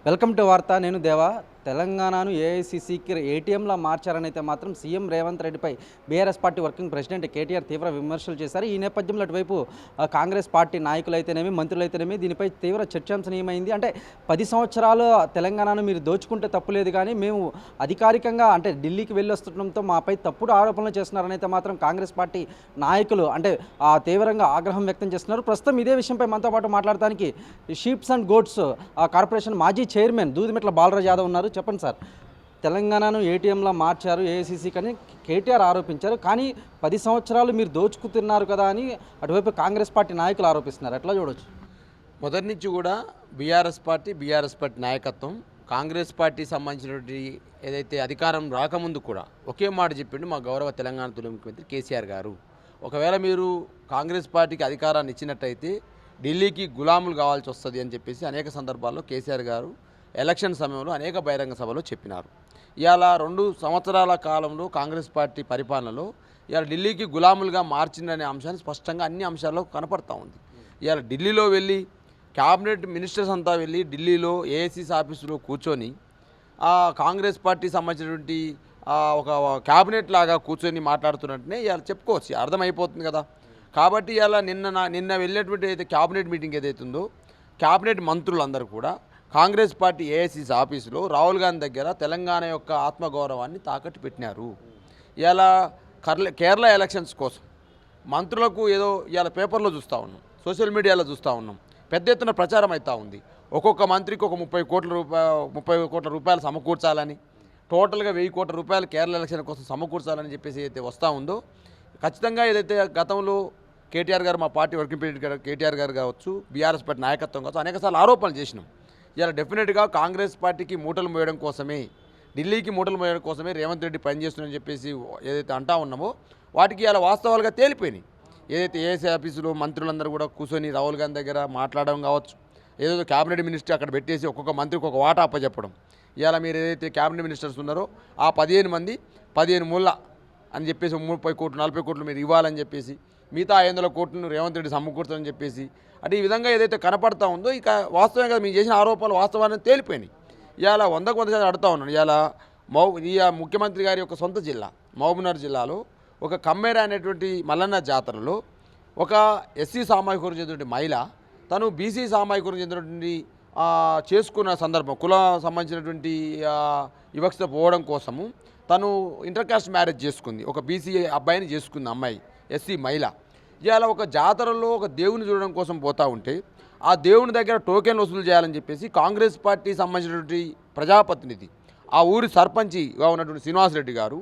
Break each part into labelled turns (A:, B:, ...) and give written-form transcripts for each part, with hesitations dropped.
A: Welcome to వార్త. నేను దేవా. తెలంగాణను ఏఐసీసీకి ఏటీఎంలా మార్చారని అయితే మాత్రం సీఎం రేవంత్ రెడ్డిపై BRS party working president KTR తీవ్ర విమర్శలు చేశారు. ఈ నేపథ్యంలో అటువైపు కాంగ్రెస్ పార్టీ నాయకులైతేనేమి మంత్రులైతేనేమి దీనిపై తీవ్ర చర్చాంశనీయమైంది. అంటే 10 సంవత్సరాలు తెలంగాణను మీరు దోచుకుంటే తప్పులేదు, కానీ మేము అధికారికంగా అంటే ఢిల్లీకి వెళ్ళి వస్తుండటంతో మాపై తప్పుడు ఆరోపణలు చేస్తున్నారని అయితే మాత్రం కాంగ్రెస్ పార్టీ నాయకులు అంటే తీవ్రంగా ఆగ్రహం వ్యక్తం చేస్తున్నారు. ప్రస్తుతం ఇదే విషయంపై మనతో పాటు మాట్లాడడానికి షీప్స్ అండ్ గోట్స్ కార్పొరేషన్ మాజీ చైర్మన్ దూదిమెట్ల బాలరాజ్ యాదవ్ ఉన్నారు. చెప్పండి సార్, తెలంగాణను ఏటీఎంలా మార్చారు ఏఐసీసీ అని కేటీఆర్ ఆరోపించారు, కానీ 10 సంవత్సరాలు మీరు దోచుకుతున్నారు కదా అని అటువైపు కాంగ్రెస్ పార్టీ నాయకులు ఆరోపిస్తున్నారు. ఎట్లా చూడొచ్చు?
B: మొదటి నుంచి కూడా బీఆర్ఎస్ పార్టీ నాయకత్వం కాంగ్రెస్ పార్టీ సంబంధించినటువంటి ఏదైతే అధికారం రాకముందు కూడా ఒకే మాట చెప్పిండు మా గౌరవ తెలంగాణ తొలి ముఖ్యమంత్రి కేసీఆర్ గారు. ఒకవేళ మీరు కాంగ్రెస్ పార్టీకి అధికారాన్ని ఇచ్చినట్టయితే ఢిల్లీకి గులాములు కావాల్సి వస్తుంది అని చెప్పేసి అనేక సందర్భాల్లో కేసీఆర్ గారు ఎలక్షన్ సమయంలో అనేక బహిరంగ సభలో చెప్పినారు. ఇవాళ 2 సంవత్సరాల కాలంలో కాంగ్రెస్ పార్టీ పరిపాలనలో ఇవాళ ఢిల్లీకి గులాములుగా మార్చిందనే అంశాన్ని స్పష్టంగా అన్ని అంశాల్లో కనపడతా ఉంది. ఇవాళ ఢిల్లీలో వెళ్ళి క్యాబినెట్ మినిస్టర్స్ అంతా వెళ్ళి ఢిల్లీలో ఏఐసీసీ ఆఫీసులో కూర్చొని కాంగ్రెస్ పార్టీ సంబంధించినటువంటి ఒక క్యాబినెట్ లాగా కూర్చొని మాట్లాడుతున్నట్టునే ఇవాళ చెప్పుకోవచ్చు, అర్థమైపోతుంది కదా. కాబట్టి ఇవాళ నిన్న వెళ్ళినటువంటి అయితే క్యాబినెట్ మీటింగ్ ఏదైతే ఉందో క్యాబినెట్ మంత్రులందరూ కూడా కాంగ్రెస్ పార్టీ ఏఐసీసీ ఆఫీసులో రాహుల్ గాంధీ దగ్గర తెలంగాణ యొక్క ఆత్మగౌరవాన్ని తాకట్టు పెట్టినారు. ఇలా కేరళ ఎలక్షన్స్ కోసం మంత్రులకు ఏదో ఇవాళ పేపర్లో చూస్తూ ఉన్నాం, సోషల్ మీడియాలో చూస్తూ ఉన్నాం, పెద్ద ఎత్తున ప్రచారం అవుతూ ఉంది. ఒక్కొక్క మంత్రికి ఒక 30 కోట్ల రూపాయలు సమకూర్చాలని, టోటల్గా 1000 కోట్ల రూపాయలు కేరళ ఎలక్షన్ కోసం సమకూర్చాలని చెప్పేసి అయితే వస్తూ ఉందో ఖచ్చితంగా ఏదైతే గతంలో కేటీఆర్ గారు మా పార్టీ వర్కింగ్ ప్రెసిడెంట్ కేటీఆర్ గారు కావచ్చు, బీఆర్ఎస్ పార్టీ నాయకత్వం కావచ్చు అనేకసార్లు ఆరోపణలు చేసినాం. ఇలా డెఫినెట్గా కాంగ్రెస్ పార్టీకి మూటలు మోయడం కోసమే, ఢిల్లీకి మూటలు మోయడం కోసమే రేవంత్ రెడ్డి పనిచేస్తుందని చెప్పేసి ఏదైతే అంటా ఉన్నామో వాటికి ఇలా వాస్తవాలుగా తేలిపోయినాయి. ఏదైతే ఏఐసీ ఆఫీసులో మంత్రులందరూ కూడా కూర్చొని రాహుల్ గాంధీ దగ్గర మాట్లాడడం కావచ్చు, ఏదో క్యాబినెట్ మినిస్టర్ అక్కడ పెట్టేసి ఒక్కొక్క మంత్రికి ఒక వాటా అప్పచెప్పడం. ఇవాళ మీరు ఏదైతే క్యాబినెట్ మినిస్టర్స్ ఉన్నారో ఆ 15 మంది 15 మూల అని చెప్పేసి 30 కోట్లు 40 కోట్లు మీరు ఇవ్వాలని చెప్పేసి మిగతా 500 కోట్లను రేవంత్ రెడ్డి సమకూర్చాలని చెప్పేసి అంటే ఈ విధంగా ఏదైతే కనపడతా ఉందో ఇక వాస్తవంగా మీరు చేసిన ఆరోపణలు వాస్తవాన్ని తేలిపోయినాయి. ఇవాళ 100% అడుగుతా ఉన్నాను. ఇవాళ ముఖ్యమంత్రి గారి యొక్క సొంత జిల్లా మహబూబ్నగర్ జిల్లాలో ఒక కమ్మేర అనేటువంటి మల్లన్న జాతరలో ఒక ఎస్సీ సామాజిక చెందినటువంటి మహిళ తను బీసీ సామాజిక చెందినటువంటి చేసుకున్న సందర్భం కుల సంబంధించినటువంటి వివక్షత పోవడం కోసము తను ఇంటర్ కాస్ట్ మ్యారేజ్ చేసుకుంది. ఒక బీసీ అబ్బాయిని చేసుకుంది అమ్మాయి, ఎస్సీ మహిళ. ఇవాళ ఒక జాతరలో ఒక దేవుని చూడడం కోసం పోతూ ఉంటే ఆ దేవుని దగ్గర టోకెన్ వసూలు చేయాలని చెప్పేసి కాంగ్రెస్ పార్టీ సంబంధించినటువంటి ప్రజాప్రతినిధి ఆ ఊరి సర్పంచిగా ఉన్నటువంటి శ్రీనివాసరెడ్డి గారు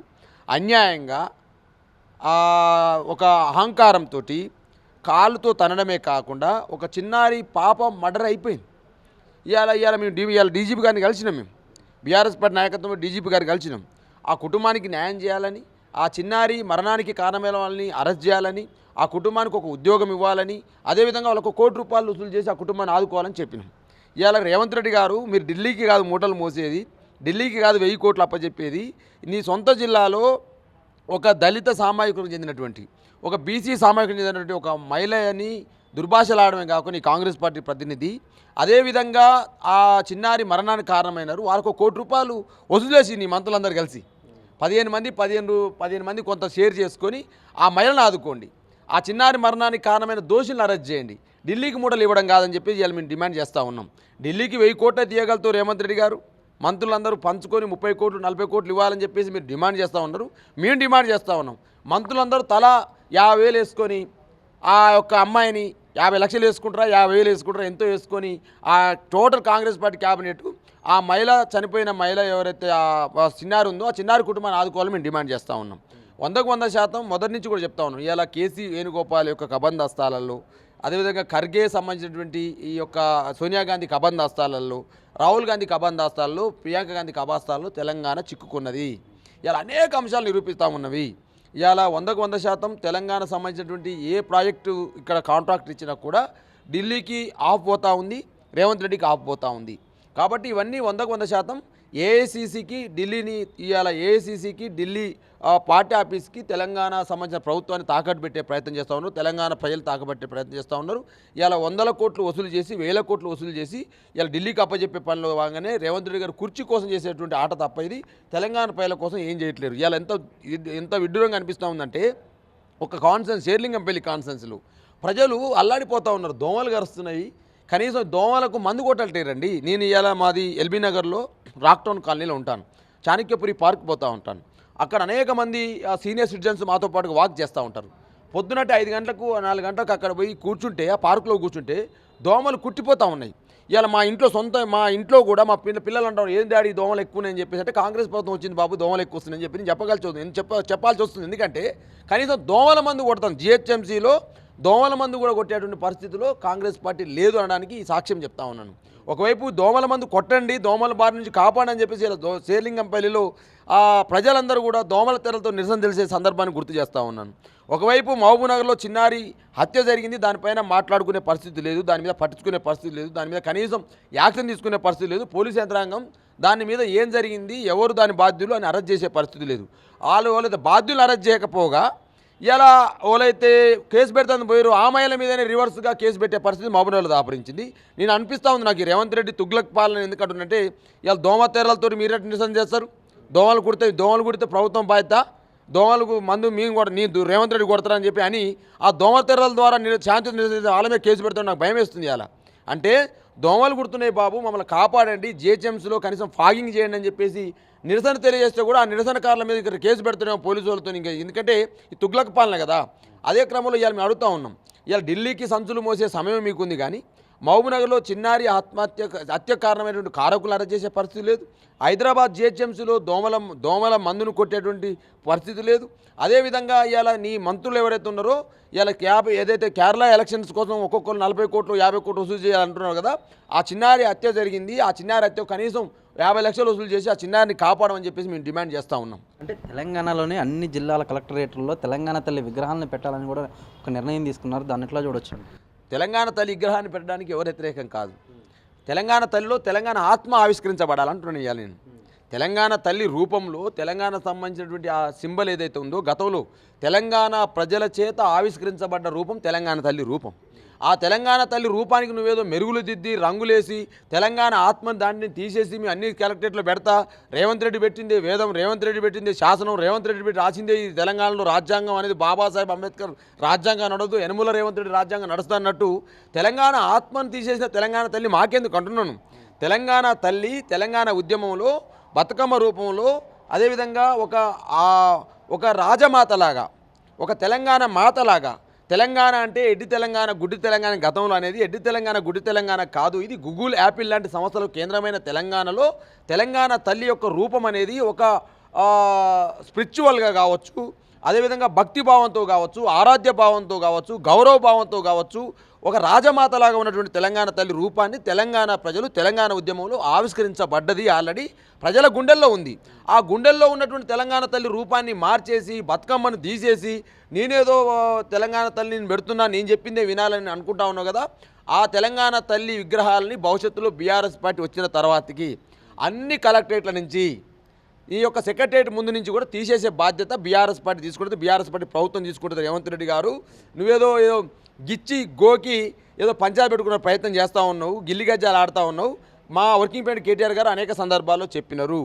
B: అన్యాయంగా ఒక అహంకారంతో కాలుతో తనడమే కాకుండా ఒక చిన్నారి పాప మర్డర్ అయిపోయింది. ఇవాళ మేము డీజీపీ గారిని కలిసినాం, మేము బీఆర్ఎస్ పార్టీ నాయకత్వంలో డీజీపీ గారిని కలిసినాం. ఆ కుటుంబానికి న్యాయం చేయాలని, ఆ చిన్నారి మరణానికి కారణమైన వాళ్ళని అరెస్ట్ చేయాలని, ఆ కుటుంబానికి ఒక ఉద్యోగం ఇవ్వాలని, అదేవిధంగా వాళ్ళకు 1 కోటి రూపాయలు వసూలు చేసి ఆ కుటుంబాన్ని ఆదుకోవాలని చెప్పినాం. ఇవాళ రేవంత్ రెడ్డి గారు మీరు ఢిల్లీకి కాదు మూటలు మోసేది, ఢిల్లీకి కాదు 1000 కోట్లు అప్పచెప్పేది, నీ సొంత జిల్లాలో ఒక దళిత సామాజికులకు చెందినటువంటి ఒక బీసీ సామాజికులకు చెందినటువంటి ఒక మహిళని దుర్భాషలాడమే కాకుండా ఈ కాంగ్రెస్ పార్టీ ప్రతినిధి అదేవిధంగా ఆ చిన్నారి మరణానికి కారణమైనారు. వాళ్ళకు 1 కోటి రూపాయలు వసూలు చేసి నీ మంత్రులందరూ కలిసి 15 మంది కొంత షేర్ చేసుకొని ఆ మహిళను ఆదుకోండి, ఆ చిన్నారి మరణానికి కారణమైన దోషులను అరెస్ట్ చేయండి, ఢిల్లీకి మూటలు ఇవ్వడం కాదని చెప్పి ఇవాళ మేము డిమాండ్ చేస్తూ ఉన్నాం. ఢిల్లీకి 1000 కోట్లే తీయగలుగుతారు రేవంత్ రెడ్డి గారు, మంత్రులందరూ పంచుకొని 30 కోట్లు 40 కోట్లు ఇవ్వాలని చెప్పేసి మీరు డిమాండ్ చేస్తూ ఉన్నారు. మేము డిమాండ్ చేస్తూ ఉన్నాం, మంత్రులందరూ తలా 50,000 వేసుకొని ఆ యొక్క అమ్మాయిని 50 లక్షలు వేసుకుంటారా 50,000 వేసుకుంటారా ఎంతో వేసుకొని ఆ టోటల్ కాంగ్రెస్ పార్టీ క్యాబినెట్ ఆ మహిళ చనిపోయిన మహిళ ఎవరైతే ఆ చిన్నారి ఉందో ఆ చిన్నారి కుటుంబాన్ని ఆదుకోవాలని మేము డిమాండ్ చేస్తూ ఉన్నాం. 100% మొదటి నుంచి కూడా చెప్తా ఉన్నాం. ఇలా కేసీ వేణుగోపాల్ యొక్క కబంధాస్తాలలో, అదేవిధంగా ఖర్గే సంబంధించినటువంటి ఈ యొక్క సోనియా గాంధీ కబంధాస్తాలలో, రాహుల్ గాంధీ కబంధాస్తాలలో, ప్రియాంక గాంధీ కబాస్తాలలో తెలంగాణ చిక్కుకున్నది. ఇలా అనేక అంశాలు నిరూపిస్తూ ఉన్నవి. ఇవాళ 100% తెలంగాణ సంబంధించినటువంటి ఏ ప్రాజెక్టు ఇక్కడ కాంట్రాక్ట్ ఇచ్చినా కూడా ఢిల్లీకి ఆఫ్ పోతూ ఉంది, రేవంత్ రెడ్డికి ఆఫ్ పోతూ ఉంది. కాబట్టి ఇవన్నీ 100% ఏఐసిసికి ఢిల్లీని ఇవాళ ఏఐసిసికి ఢిల్లీ పార్టీ ఆఫీస్కి తెలంగాణ సంబంధించిన ప్రభుత్వాన్ని తాకట్టు పెట్టే ప్రయత్నం చేస్తూ ఉన్నారు. తెలంగాణ ప్రజలు తాకబట్టే ప్రయత్నం చేస్తూ ఉన్నారు. ఇలా 100 కోట్లు వసూలు చేసి 1000 కోట్లు వసూలు చేసి ఇలా ఢిల్లీకి అప్పచెప్పే పనిలో భాగంగానే రేవంత్ రెడ్డి గారు కుర్చీ కోసం చేసేటువంటి ఆట తప్ప ఇది తెలంగాణ ప్రజల కోసం ఏం చేయట్లేరు. ఇలా ఎంత విడ్డూరంగా అనిపిస్తూ ఉందంటే ఒక కాన్ఫరెన్స్ షేర్లింగంపల్లి కాన్ఫరెన్స్లు ప్రజలు అల్లాడిపోతూ ఉన్నారు. దోమలు గరుస్తున్నాయి. కనీసం దోమలకు మందు కొట్టలేరండి. నేను ఇవాళ మాది ఎల్బీ నగర్లో రాక్టౌన్ కాలనీలో ఉంటాను. చాణక్యపురి పార్క్ పోతూ ఉంటాను. అక్కడ అనేక మంది సీనియర్ సిటిజన్స్ మాతో పాటు వాక్ చేస్తూ ఉంటారు. పొద్దునట్టు 5 గంటలకు 4 గంటలకు అక్కడ పోయి కూర్చుంటే ఆ పార్కులో కూర్చుంటే దోమలు కుట్టిపోతూ ఉన్నాయి. ఇవాళ మా ఇంట్లో కూడా మా పిల్లలు అంటారు, ఏం డాడీ దోమలు ఎక్కువ అని చెప్పేసి అంటే కాంగ్రెస్ ప్రభుత్వం వచ్చింది బాబు దోమలు ఎక్కువ వస్తుందని చెప్పి నేను చెప్పాల్సి వస్తుంది. ఎందుకంటే కనీసం దోమల మందు కొడతాను. జిహెచ్ఎంసీలో దోమల మందు కూడా కొట్టేటువంటి పరిస్థితిలో కాంగ్రెస్ పార్టీ లేదు అనడానికి ఈ సాక్ష్యం చెప్తా ఉన్నాను. ఒకవైపు దోమల మందు కొట్టండి, దోమల బారి నుంచి కాపాడని చెప్పేసి ఇలా షేర్లింగంపల్లిలో ప్రజలందరూ కూడా దోమల తెరలతో నిరసన తెలిసే సందర్భాన్ని గుర్తు చేస్తూ ఉన్నాను. ఒకవైపు మహబూబ్నగర్లో చిన్నారి హత్య జరిగింది. దానిపైన మాట్లాడుకునే పరిస్థితి లేదు, దాని మీద పట్టించుకునే పరిస్థితి లేదు, దాని మీద కనీసం యాక్షన్ తీసుకునే పరిస్థితి లేదు. పోలీసు యంత్రాంగం దాని మీద ఏం జరిగింది, ఎవరు దాని బాధ్యులు అని అరెస్ట్ చేసే పరిస్థితి లేదు. వాళ్ళైతే బాధ్యులు అరెస్ట్ చేయకపోగా ఇలా వాళ్ళైతే కేసు పెడతాను పోయారు, ఆ మహిళ మీదనే రివర్స్గా కేసు పెట్టే పరిస్థితి మహబూబ్నగర్లో దాపరించింది. నేను అనిపిస్తూ ఉంది నాకు రేవంత్ రెడ్డి తుగ్లక్ పాలన ఎందుకంటున్నట్టే ఇలా దోమ తెరలతో మీరు నిరసన చేస్తారు. దోమలు కుడితే ప్రభుత్వం బాధ్యత, దోమలకు మందు మేము కూడా రేవంత్ రెడ్డి కొడతారని చెప్పి అని ఆ దోమ తెరల ద్వారా శాంతి నిరసన వాళ్ళ మీద కేసు పెడతాను. నాకు భయం వేస్తుంది. అలా అంటే దోమలు కుడుతున్నాయి బాబు, మమ్మల్ని కాపాడండి, జిహెచ్ఎంసీలో కనీసం ఫాగింగ్ చేయండి అని చెప్పేసి నిరసన తెలియజేస్తే కూడా ఆ నిరసనకారుల మీద ఇక్కడ కేసు పెడుతున్నాం పోలీసు వాళ్ళతో. ఇంకా ఎందుకంటే ఈ తుగ్లక్ పాలన కదా. అదే క్రమంలో ఇవాళ మేము అడుగుతూ ఉన్నాం, ఇవాళ ఢిల్లీకి సంచులు మోసే సమయం మీకుంది, కానీ మహబూబ్నగర్లో చిన్నారి హత్య కారణమైనటువంటి కారకులు అరెస్ట్ చేసే పరిస్థితి లేదు. హైదరాబాద్ జిహెచ్ఎంసీలో దోమల మందును కొట్టేటువంటి పరిస్థితి లేదు. అదేవిధంగా ఇవాళ నీ మంత్రులు ఎవరైతే ఉన్నారో ఇవాళ ఏదైతే కేరళ ఎలక్షన్స్ కోసం ఒక్కొక్కరు 40 కోట్లు 50 కోట్లు వసూలు చేయాలంటున్నారు కదా, ఆ చిన్నారి హత్య జరిగింది. ఆ చిన్నారి హత్య కనీసం 50 లక్షలు వసూలు చేసి ఆ చిన్నారిని కాపాడమని చెప్పేసి మేము డిమాండ్ చేస్తూ ఉన్నాం.
A: అంటే తెలంగాణలోని అన్ని జిల్లాల కలెక్టరేట్లలో తెలంగాణ తల్లి విగ్రహాలను పెట్టాలని కూడా ఒక నిర్ణయం తీసుకున్నారు. దాన్ని ఎట్లా చూడొచ్చు?
B: తెలంగాణ తల్లి విగ్రహాన్ని పెట్టడానికి ఎవరు వ్యతిరేకం కాదు. తెలంగాణ తల్లిలో తెలంగాణ ఆత్మ ఆవిష్కరించబడాలంటున్నాను ఇవాళ నేను. తెలంగాణ తల్లి రూపంలో తెలంగాణ సంబంధించినటువంటి ఆ సింబల్ ఏదైతే ఉందో గతంలో తెలంగాణ ప్రజల చేత ఆవిష్కరించబడ్డ రూపం తెలంగాణ తల్లి రూపం. ఆ తెలంగాణ తల్లి రూపానికి నువ్వేదో మెరుగులు దిద్ది రంగులేసి తెలంగాణ ఆత్మని దాన్ని తీసేసి మీ అన్ని కలెక్టరేట్లో పెడతా, రేవంత్ రెడ్డి పెట్టిందే వేదం, రేవంత్ రెడ్డి పెట్టిందే శాసనం, రేవంత్ రెడ్డి పెట్టి రాసిందే ఈ తెలంగాణలో రాజ్యాంగం అనేది బాబాసాహెబ్ అంబేద్కర్ రాజ్యాంగం నడదు, యనమల రేవంత్ రెడ్డి రాజ్యాంగం నడుస్తున్నట్టు తెలంగాణ ఆత్మను తీసేసిన తెలంగాణ తల్లి మాకెందుకు అంటున్నాను. తెలంగాణ తల్లి తెలంగాణ ఉద్యమంలో బతుకమ్మ రూపంలో అదేవిధంగా ఒక రాజమాతలాగా, ఒక తెలంగాణ మాతలాగా, తెలంగాణ అంటే ఎడ్డి తెలంగాణ గుడ్డి తెలంగాణ గతంలో అనేది ఎడ్డి తెలంగాణ గుడ్డి తెలంగాణ కాదు. ఇది గూగుల్ యాపిల్ లాంటి సంస్థలు కేంద్రమైన తెలంగాణలో తెలంగాణ తల్లి యొక్క రూపం అనేది ఒక స్పిరిచువల్గా కావచ్చు, అదేవిధంగా భక్తిభావంతో కావచ్చు, ఆరాధ్య భావంతో కావచ్చు, గౌరవ భావంతో కావచ్చు, ఒక రాజమాతలాగా ఉన్నటువంటి తెలంగాణ తల్లి రూపాన్ని తెలంగాణ ప్రజలు తెలంగాణ ఉద్యమంలో ఆవిష్కరించబడ్డది. ఆల్రెడీ ప్రజల గుండెల్లో ఉంది. ఆ గుండెల్లో ఉన్నటువంటి తెలంగాణ తల్లి రూపాన్ని మార్చేసి బతుకమ్మను తీసేసి నేనేదో తెలంగాణ తల్లిని పెడుతున్నా, నేను చెప్పిందే వినాలని అనుకుంటా ఉన్నావు కదా. ఆ తెలంగాణ తల్లి విగ్రహాలని భవిష్యత్తులో బీఆర్ఎస్ పార్టీ వచ్చిన తర్వాతకి అన్ని కలెక్టరేట్ల నుంచి ఈ యొక్క సెక్రటరియట్ ముందు నుంచి కూడా తీసేసే బాధ్యత బీఆర్ఎస్ పార్టీ తీసుకుంటుంది, బీఆర్ఎస్ పార్టీ ప్రభుత్వం తీసుకుంటుంది. రేవంత్ రెడ్డి గారు నువ్వేదో గిచ్చి గోకి ఏదో పంచాయతీ పెట్టుకునే ప్రయత్నం చేస్తూ ఉన్నావు, గిల్లి గజ్జాలు ఆడుతూ ఉన్నావు. మా వర్కింగ్ ప్రెసిడెంట్ కేటీఆర్ గారు అనేక సందర్భాల్లో చెప్పినారు,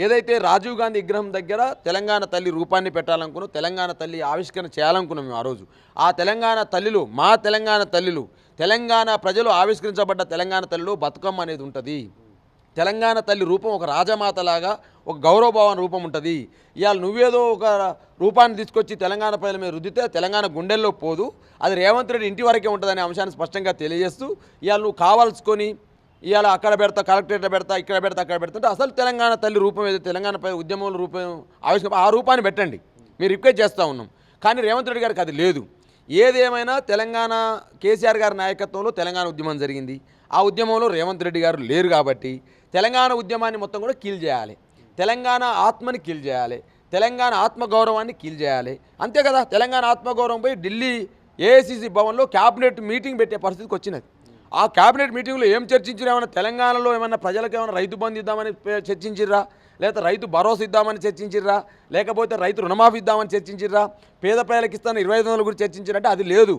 B: ఏదైతే రాజీవ్ గాంధీ విగ్రహం దగ్గర తెలంగాణ తల్లి రూపాన్ని పెట్టాలనుకున్నాం, తెలంగాణ తల్లి ఆవిష్కరణ చేయాలనుకున్నాం మేము ఆ రోజు. ఆ తెలంగాణ తల్లిలో మా తెలంగాణ తల్లిలు తెలంగాణ ప్రజలు ఆవిష్కరించబడ్డ తెలంగాణ తల్లిలో బతుకమ్మ అనేది ఉంటుంది. తెలంగాణ తల్లి రూపం ఒక రాజమాతలాగా ఒక గౌరవభావం రూపం ఉంటుంది. ఇవాళ నువ్వేదో ఒక రూపాన్ని తీసుకొచ్చి తెలంగాణ ప్రజల మీద రుద్దితే తెలంగాణ గుండెల్లో పోదు, అది రేవంత్ రెడ్డి ఇంటి వరకే ఉంటుందనే అంశాన్ని స్పష్టంగా తెలియజేస్తూ ఇవాళ నువ్వు కావాల్సుకొని ఇవాళ అక్కడ పెడతా, కలెక్టరేట్లో పెడతా, ఇక్కడ పెడతా, అక్కడ పెడతా, అసలు తెలంగాణ తల్లి రూపం ఏదైతే తెలంగాణ ఉద్యమంలో రూపం ఆవిష్కరణ ఆ రూపాన్ని పెట్టండి మీరు రిక్వెస్ట్ చేస్తూ ఉన్నాం. కానీ రేవంత్ రెడ్డి గారికి అది లేదు. ఏదేమైనా తెలంగాణ కేసీఆర్ గారి నాయకత్వంలో తెలంగాణ ఉద్యమం జరిగింది. ఆ ఉద్యమంలో రేవంత్ రెడ్డి గారు లేరు కాబట్టి తెలంగాణ ఉద్యమాన్ని మొత్తం కూడా కీల్ చేయాలి, తెలంగాణ ఆత్మని కీల్ చేయాలి, తెలంగాణ ఆత్మగౌరవాన్ని కీల్ చేయాలి. అంతే కదా. తెలంగాణ ఆత్మగౌరవం పోయి ఢిల్లీ ఏఐసిసి భవన్లో క్యాబినెట్ మీటింగ్ పెట్టే పరిస్థితికి వచ్చినది. ఆ క్యాబినెట్ మీటింగ్లో ఏం చర్చించారు? ఏమైనా తెలంగాణలో ఏమైనా ప్రజలకు ఏమైనా రైతు బంధు ఇద్దామని చర్చించిర్రా? లేకపోతే రైతు భరోసా ఇద్దామని చర్చించిర్రా? లేకపోతే రైతు రుణమాఫీ ఇద్దామని చర్చించిర్రా? పేద ప్రజలకు ఇస్తాను 25,000 గురించి చర్చించారంటే అది లేదు.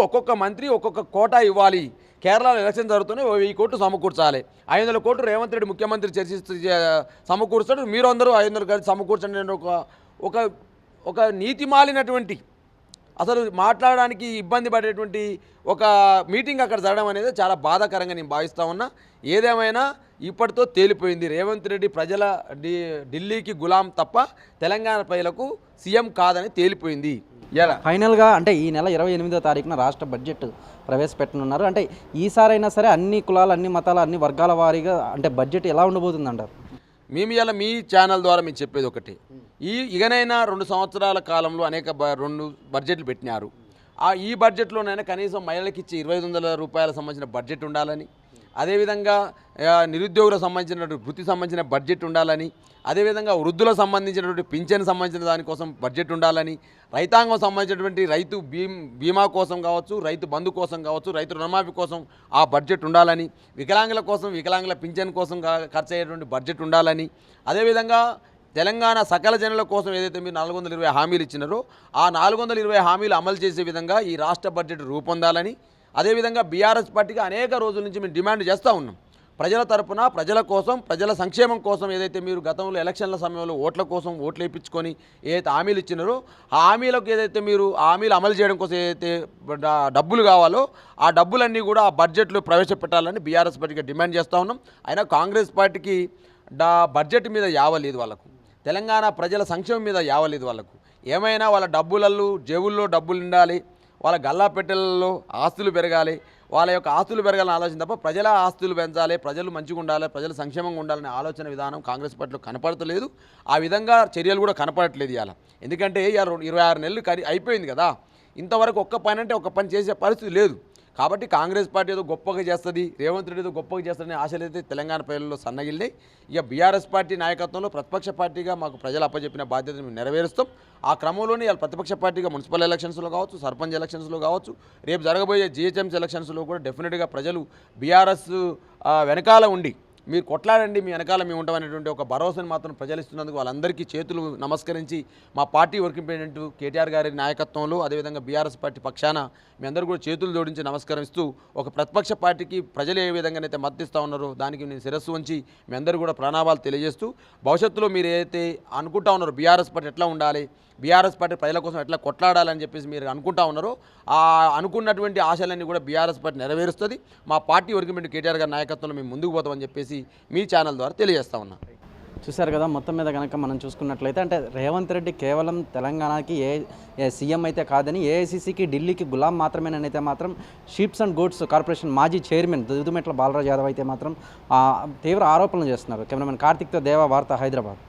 B: ఒక్కొక్క మంత్రి ఒక్కొక్క కోటా ఇవ్వాలి. కేరళలో ఎలక్షన్ జరుగుతున్నాయి, 1000 కోట్లు సమకూర్చాలి. 500 కోట్లు రేవంత్ రెడ్డి ముఖ్యమంత్రి చర్చిస్తూ సమకూర్చాడు. మీరు అందరూ 500 కలిసి సమకూర్చండి అని ఒక నీతి మాలినటువంటి, అసలు మాట్లాడడానికి ఇబ్బంది పడేటువంటి ఒక మీటింగ్ అక్కడ జరగడం అనేది చాలా బాధాకరంగా నేను భావిస్తూ ఉన్నా. ఏదేమైనా ఇప్పటితో తేలిపోయింది, రేవంత్ రెడ్డి ఢిల్లీకి గులాం తప్ప తెలంగాణ ప్రజలకు సీఎం కాదని తేలిపోయింది. ఎలా
A: ఫైనల్గా అంటే ఈ నెల 28వ తారీఖున రాష్ట్ర బడ్జెట్ ప్రవేశపెట్టనున్నారు. అంటే ఈసారైనా సరే అన్ని కులాలు, అన్ని మతాలు, అన్ని వర్గాల వారీగా అంటే బడ్జెట్ ఎలా ఉండబోతుంది అంటారు?
B: మేము ఇలా మీ ఛానల్ ద్వారా మేము చెప్పేది ఒకటి, ఇకనైనా 2 సంవత్సరాల కాలంలో అనేక 2 బడ్జెట్లు పెట్టినారు. ఈ బడ్జెట్లోనైనా కనీసం మహిళలకు ఇచ్చే 2500 రూపాయల సంబంధించిన బడ్జెట్ ఉండాలని, అదేవిధంగా నిరుద్యోగులకు సంబంధించినటువంటి వృత్తి సంబంధించిన బడ్జెట్ ఉండాలని, అదేవిధంగా వృద్ధులకు సంబంధించినటువంటి పింఛన్ సంబంధించిన దానికోసం బడ్జెట్ ఉండాలని, రైతాంగం సంబంధించినటువంటి రైతు బీమా కోసం కావచ్చు, రైతు బంధు కోసం కావచ్చు, రైతు రుణమాఫీ కోసం ఆ బడ్జెట్ ఉండాలని, వికలాంగుల కోసం వికలాంగుల పింఛన్ కోసం ఖర్చు అయ్యేటువంటి బడ్జెట్ ఉండాలని, అదేవిధంగా తెలంగాణ సకల జనుల కోసం ఏదైతే మీరు 420 హామీలు ఇచ్చినారో ఆ 420 హామీలు అమలు చేసే విధంగా ఈ రాష్ట్ర బడ్జెట్ రూపొందాలని, అదేవిధంగా బీఆర్ఎస్ పార్టీకి అనేక రోజుల నుంచి మేము డిమాండ్ చేస్తూ ఉన్నాం. ప్రజల తరపున ప్రజల కోసం, ప్రజల సంక్షేమం కోసం ఏదైతే మీరు గతంలో ఎలక్షన్ల సమయంలో ఓట్ల కోసం ఓట్లు వేయించుకొని ఏదైతే హామీలు ఇచ్చినారో ఆ హామీలకు ఏదైతే మీరు హామీలు అమలు చేయడం కోసం ఏదైతే డబ్బులు కావాలో ఆ డబ్బులన్నీ కూడా ఆ బడ్జెట్లో ప్రవేశపెట్టాలని బీఆర్ఎస్ పార్టీకి డిమాండ్ చేస్తూ ఉన్నాం. అయినా కాంగ్రెస్ పార్టీకి బడ్జెట్ మీద యావలేదు, వాళ్ళకు తెలంగాణ ప్రజల సంక్షేమం మీద యావలేదు. వాళ్ళకు ఏమైనా వాళ్ళ డబ్బులలో జేబుల్లో డబ్బులు ఉండాలి, వాళ్ళ గల్లా పెట్టెలలో ఆస్తులు పెరగాలి, వాళ్ళ యొక్క ఆస్తులు పెరగాలని ఆలోచన తప్ప ప్రజల ఆస్తులు పెంచాలి, ప్రజలు మంచిగా ఉండాలి, ప్రజలు సంక్షేమంగా ఉండాలనే ఆలోచన విధానం కాంగ్రెస్ పార్టీలో కనపడతలేదు. ఆ విధంగా చర్యలు కూడా కనపడట్లేదు ఇవాళ. ఎందుకంటే 26 నెలలు అయిపోయింది కదా, ఇంతవరకు ఒక్క పని అంటే ఒక్క పని చేసే పరిస్థితి లేదు. కాబట్టి కాంగ్రెస్ పార్టీ ఏదో గొప్పగా చేస్తుంది, రేవంత్ రెడ్డి ఏదో గొప్పగా చేస్తుందనే ఆశలు అయితే తెలంగాణ ప్రజల్లో సన్నగిల్లినాయి. ఇక బీఆర్ఎస్ పార్టీ నాయకత్వంలో ప్రతిపక్ష పార్టీగా మాకు ప్రజలు అప్పచెప్పిన బాధ్యతను మేము నెరవేరుస్తాం. ఆ క్రమంలోనే ఇవాళ ప్రతిపక్ష పార్టీగా మున్సిపల్ ఎలక్షన్స్లో కావచ్చు, సర్పంచ్ ఎలక్షన్స్లో కావచ్చు, రేపు జరగబోయే జీహెచ్ఎంసీ ఎలక్షన్స్లో కూడా డెఫినెట్గా ప్రజలు బీఆర్ఎస్ వెనకాల ఉండి మీరు కొట్లాడండి, మీ వెనకాల మేము ఉంటామనేటువంటి ఒక భరోసాను మాత్రం ప్రజలు ఇస్తున్నందుకు వాళ్ళందరికీ చేతులు నమస్కరించి మా పార్టీ వర్కింగ్ ప్రెసిడెంట్ కేటీఆర్ గారి నాయకత్వంలో అదేవిధంగా బీఆర్ఎస్ పార్టీ పక్షాన మీ అందరూ కూడా చేతులు జోడించి నమస్కరిస్తూ ఒక ప్రతిపక్ష పార్టీకి ప్రజలు ఏ విధంగానైతే మద్దతిస్తూ ఉన్నారో దానికి నేను శిరస్సు వంచి మీ అందరూ కూడా ప్రణామాలు తెలియజేస్తూ భవిష్యత్తులో మీరు ఏదైతే అనుకుంటా ఉన్నారో బీఆర్ఎస్ పార్టీ ఎట్లా ఉండాలి, బీఆర్ఎస్ పార్టీ ప్రజల కోసం ఎట్లా కొట్లాడాలని చెప్పేసి మీరు అనుకుంటా ఉన్నారో ఆ అనుకున్నటువంటి ఆశలన్నీ కూడా బీఆర్ఎస్ పార్టీ నెరవేరుస్తుంది. మా పార్టీ వర్కింగ్ ప్రెసిడెంట్ కేటీఆర్ గారి నాయకత్వంలో మేము ముందుకు పోతామని చెప్పేసి మీ ఛానల్ ద్వారా తెలియజేస్తా ఉన్నా.
A: చూశారు కదా, మొత్తం మీద కనుక మనం చూసుకున్నట్లయితే అంటే రేవంత్ రెడ్డి కేవలం తెలంగాణకి సీఎం అయితే కాదని ఏఐసీసీకి ఢిల్లీకి గులాం మాత్రమేనైతే మాత్రం షీప్స్ అండ్ గోడ్స్ కార్పొరేషన్ మాజీ చైర్మన్ దుద్దుమెట్ల బాలరాజ్ యాదవ్ అయితే మాత్రం తీవ్ర ఆరోపణలు చేస్తున్నారు. కెమెరామెన్ కార్తిక్తో దేవా, వార్త, హైదరాబాద్.